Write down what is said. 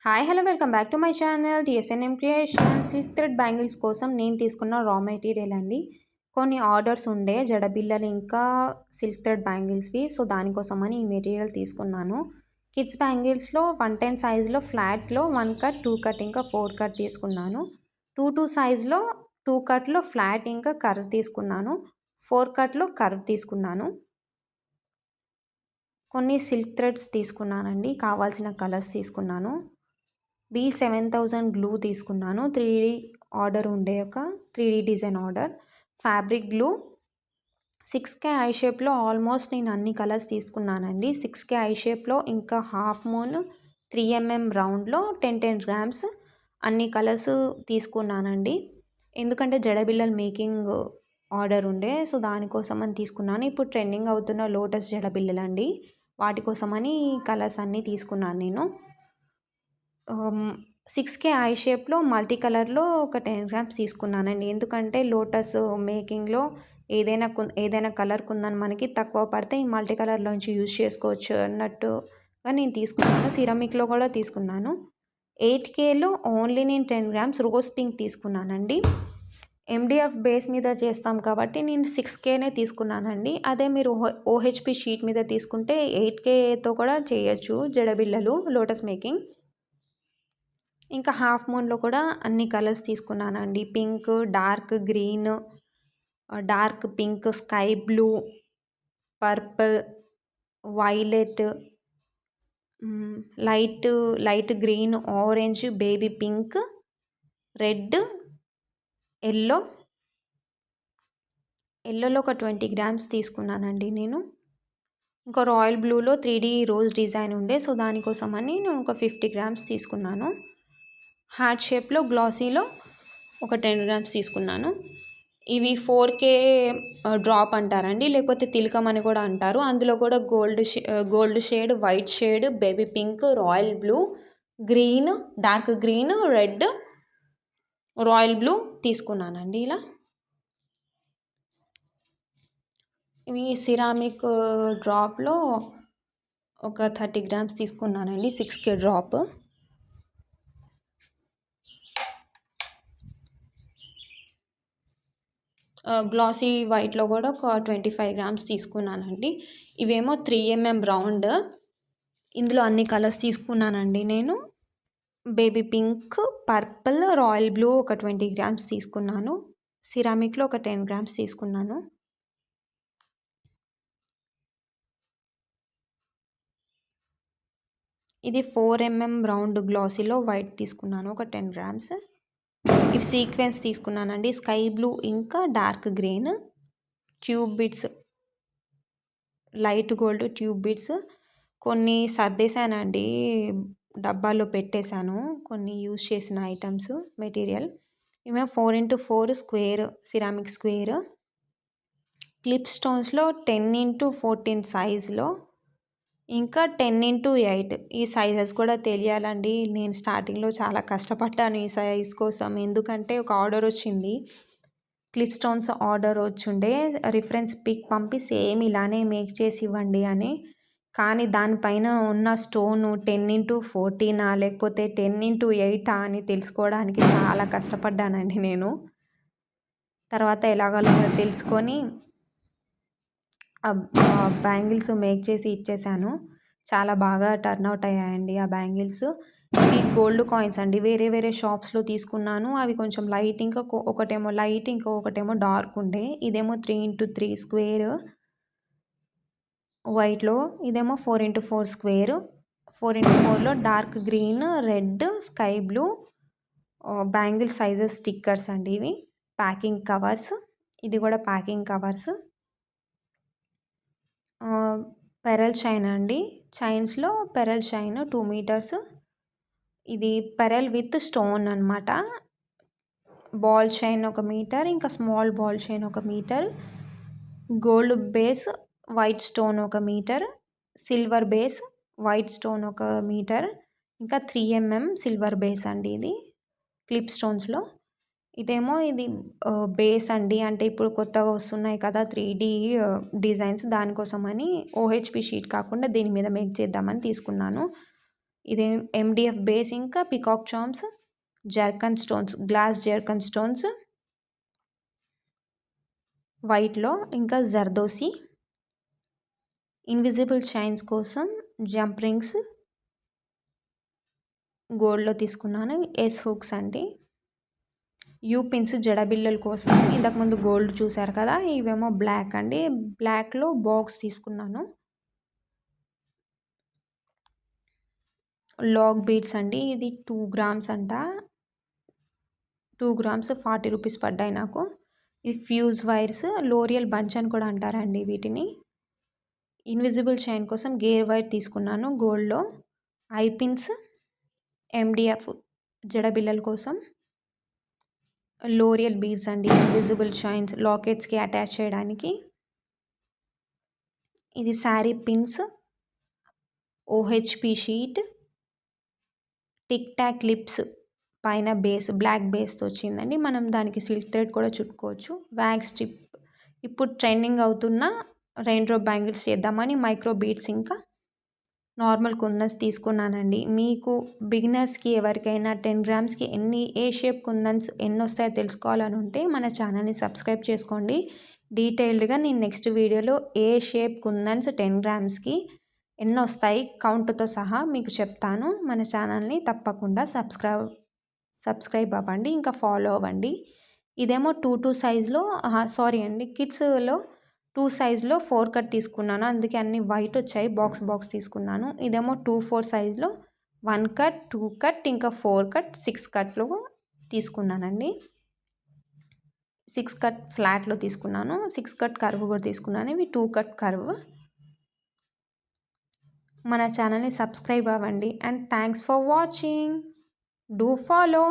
Hi hello welcome back to my channel TSNM creation. Silk thread bangles కోసం నేను తీసుకున్న raw material అండి. కొన్ని ఆర్డర్స్ ఉండే జడబిళ్ళలు ఇంకా సిల్క్ థ్రెడ్ బ్యాంగిల్స్వి. సో దానికోసమని ఈ మెటీరియల్ తీసుకున్నాను. కిడ్స్ బ్యాంగిల్స్లో 110 సైజులో ఫ్లాట్లో 1 కట్ 2 కట్ ఇంకా 4 కట్ తీసుకున్నాను. 2 సైజులో 2 కట్లో ఫ్లాట్ ఇంకా కర్వ్ తీసుకున్నాను. 4 కట్లో కర్వ్ తీసుకున్నాను. కొన్ని సిల్క్ థ్రెడ్స్ తీసుకున్నానండి. కావాల్సిన కలర్స్ తీసుకున్నాను. B7000 గ్లూ తీసుకున్నాను. 3D ఆర్డర్ ఉండే ఒక 3D design order. Fabric glue 6K I షేప్లో ఆల్మోస్ట్ నేను అన్ని కలర్స్ తీసుకున్నానండి. 6K ఐ షేప్లో ఇంకా హాఫ్ మూన్ 3mm రౌండ్లో 10 గ్రామ్స్ అన్ని కలర్స్ తీసుకున్నానండి. ఎందుకంటే జడబిళ్ళలు మేకింగ్ ఆర్డర్ ఉండే, సో దానికోసం అని తీసుకున్నాను. ఇప్పుడు ట్రెండింగ్ అవుతున్న లోటస్ జడబిళ్ళలు అండి, వాటి కోసమని కలర్స్ అన్నీ తీసుకున్నాను నేను. 6K ఐ షేప్లో మల్టీ కలర్లో ఒక 10 గ్రామ్స్ తీసుకున్నానండి. ఎందుకంటే లోటస్ మేకింగ్లో ఏదైనా కలర్ కుందని మనకి తక్కువ పడితే ఈ మల్టీ కలర్లోంచి యూజ్ చేసుకోవచ్చు అన్నట్టుగా నేను తీసుకున్నాను. సిరామిక్లో కూడా తీసుకున్నాను. 8Kలో ఓన్లీ నేను 10 గ్రామ్స్ రోజ్ పింక్ తీసుకున్నానండి. MDF బేస్ మీద చేస్తాం కాబట్టి నేను 6Kనే తీసుకున్నానండి. అదే మీరు OHP షీట్ మీద తీసుకుంటే 8Kతో కూడా చేయొచ్చు జడబిళ్ళలు లోటస్ మేకింగ్. ఇంకా హాఫ్ మూన్లో కూడా అన్ని కలర్స్ తీసుకున్నానండి. Pink, dark green, dark pink, sky blue, purple, violet, light green, orange, baby pink, red, ఎల్లోలో ఒక 20 గ్రామ్స్ తీసుకున్నానండి నేను. ఇంకా రాయల్ బ్లూలో 3D రోజ్ డిజైన్ ఉండే, సో దానికోసమని నేను ఒక 50 గ్రామ్స్ తీసుకున్నాను. హార్ట్ షేప్లో గ్లాసీలో ఒక 10 గ్రామ్స్ తీసుకున్నాను. ఇవి 4K డ్రాప్ అంటారండి, లేకపోతే తిలకం అని కూడా అంటారు. అందులో కూడా gold shade, white shade, baby pink, royal blue, green, dark green, red, royal blue తీసుకున్నానండి. ఇలా ఇవి సిరామిక్ డ్రాప్లో ఒక 30 గ్రామ్స్ తీసుకున్నానండి. 6K drop. గ్లాసీ వైట్లో కూడా ఒక 25 గ్రామ్స్ తీసుకున్నానండి. ఇవేమో 3mm రౌండ్. ఇందులో అన్ని కలర్స్ తీసుకున్నానండి నేను. Baby pink, purple, royal blue ఒక 20 గ్రామ్స్ తీసుకున్నాను. సిరామిక్లో ఒక 10 గ్రామ్స్ తీసుకున్నాను. ఇది 4mm రౌండ్ గ్లాసీలో వైట్ తీసుకున్నాను, ఒక 10 గ్రామ్స్. ఇవి సీక్వెన్స్ తీసుకున్నానండి. స్కై బ్లూ ఇంకా dark green, tube bits, light gold tube bits. కొన్ని సర్దేశానండి, డబ్బాలో పెట్టేశాను కొన్ని యూజ్ చేసిన ఐటమ్స్ మెటీరియల్. ఇవే 4x4 square ceramic square. Clip స్టోన్స్లో 10x14 సైజులో ఇంకా 10x8 ఈ సైజెస్ కూడా తెలియాలండి. నేను స్టార్టింగ్లో చాలా కష్టపడ్డాను ఈ సైజ్ కోసం, ఎందుకంటే ఒక ఆర్డర్ వచ్చింది, క్లిప్ స్టోన్స్ ఆర్డర్ వచ్చిండే. రిఫరెన్స్ పిక్ పంపి సేమ్ ఇలానే మేక్ చేసి ఇవ్వండి అని. కానీ దానిపైన ఉన్న స్టోను 10x14 లేకపోతే 10x8 అని తెలుసుకోవడానికి చాలా కష్టపడ్డానండి నేను. తర్వాత ఎలాగోలా తెలుసుకొని బ్యాంగిల్స్ మేక్ చేసి ఇచ్చేసాను. చాలా బాగా టర్న్అవుట్ అయ్యాయండి ఆ బ్యాంగిల్స్. ఇవి గోల్డ్ కాయిన్స్ అండి. వేరే షాప్స్లో తీసుకున్నాను. అవి కొంచెం లైట్, ఇంకా ఒకటేమో లైట్, ఇంకొకటేమో డార్క్ ఉండే. ఇదేమో 3x3 స్క్వేర్ వైట్లో, ఇదేమో 4x4 స్క్వేర్. 4x4లో dark green, red, sky blue bangle sizes stickers అండి. ఇవి ప్యాకింగ్ కవర్స్. ఇది కూడా ప్యాకింగ్ కవర్స్. పెరల్ చైన్ అండి. చైన్స్లో పెరల్ చైన్ 2 మీటర్స్. ఇది పెరల్ విత్ స్టోన్ అనమాట. బాల్ చైన్ 1 మీటర్, ఇంకా small ball chain 1 metre, gold base white stone 1 metre, silver base white stone 1 metre, ఇంకా 3mm సిల్వర్ బేస్ అండి. ఇది క్లిప్ స్టోన్స్లో. ఇదేమో ఇది బేస్ అండి, అంటే ఇప్పుడు కొత్తగా వస్తున్నాయి కదా 3D డిజైన్స్, దానికోసమని OHP షీట్ కాకుండా దీని మీద మేక్ చేద్దామని తీసుకున్నాను. ఇది ఎండిఎఫ్ బేస్, ఇంకా peacock charms, zircon stones, glass zircon stones వైట్లో, ఇంకా జర్దోసి. ఇన్విజిబుల్ షైన్స్ కోసం జంప్ రింగ్స్ గోల్డ్లో తీసుకున్నాను. ఎస్ హుక్స్ అండి. యూ పిన్స్ జడబిల్లల కోసం ఇంతకుముందు గోల్డ్ చూసారు కదా, ఇవేమో బ్లాక్ అండి. బ్లాక్లో బాక్స్ తీసుకున్నాను. లాగ్ బీడ్స్ అండి, ఇది 2 గ్రామ్స్ అంట. 2 గ్రామ్స్ 40 రూపీస్ పడ్డాయి నాకు. ఇది ఫ్యూజ్ వైర్స్, లోరియల్ బంచ్ అని కూడా అంటారండి వీటిని. ఇన్విజిబుల్ షైన్ కోసం గేర్ వైర్ తీసుకున్నాను గోల్డ్లో. ఐ పిన్స్, ఎండిఎఫ్ జడబిల్లల కోసం. లోరియల్ బీడ్స్ అండి, ఇన్విజిబుల్ షైన్స్ లాకెట్స్కి అటాచ్ చేయడానికి. ఇది sari pins, OHP sheet, tick talk lips పైన బేస్ బ్లాక్ బేస్తో వచ్చిందండి. మనం దానికి సిల్క్ థ్రెడ్ కూడా చుట్టుకోవచ్చు. వ్యాక్స్ స్టిప్, ఇప్పుడు ట్రెండింగ్ అవుతున్న రెయిన్ డ్రాప్ బ్యాంగిల్స్ చేద్దామని మైక్రో బీడ్స్, ఇంకా నార్మల్ కుందన్స్ తీసుకున్నానండి. మీకు బిగినర్స్కి ఎవరికైనా 10 గ్రామ్స్కి ఏ షేప్ కుందన్స్ ఎన్ని వస్తాయో తెలుసుకోవాలని ఉంటే మన ఛానల్ని సబ్స్క్రైబ్ చేసుకోండి. డీటెయిల్డ్గా నేను నెక్స్ట్ వీడియోలో ఏ షేప్ కుందన్స్ 10 గ్రామ్స్కి ఎన్ని వస్తాయి కౌంట్తో సహా మీకు చెప్తాను. మన ఛానల్ని తప్పకుండా సబ్స్క్రైబ్ అవ్వండి, ఇంకా ఫాలో అవ్వండి. ఇదేమో 2 సైజ్లో, సారీ అండి, కిడ్స్లో 2 సైజ్లో 4 కట్ తీసుకున్నాను, అందుకే అన్ని వైట్ వచ్చాయి. బాక్స్ తీసుకున్నాను. ఇదేమో 2-4 సైజ్లో 1 కట్, 2 కట్, ఇంకా 4 కట్, 6 కట్లో తీసుకున్నానండి. 6 కట్ ఫ్లాట్లో తీసుకున్నాను, 6 కట్ కర్వ్ కూడా తీసుకున్నాను. ఇవి 2 కట్ కర్వ్. మన ఛానల్ని సబ్స్క్రైబ్ అవ్వండి. And thanks for watching. Do follow.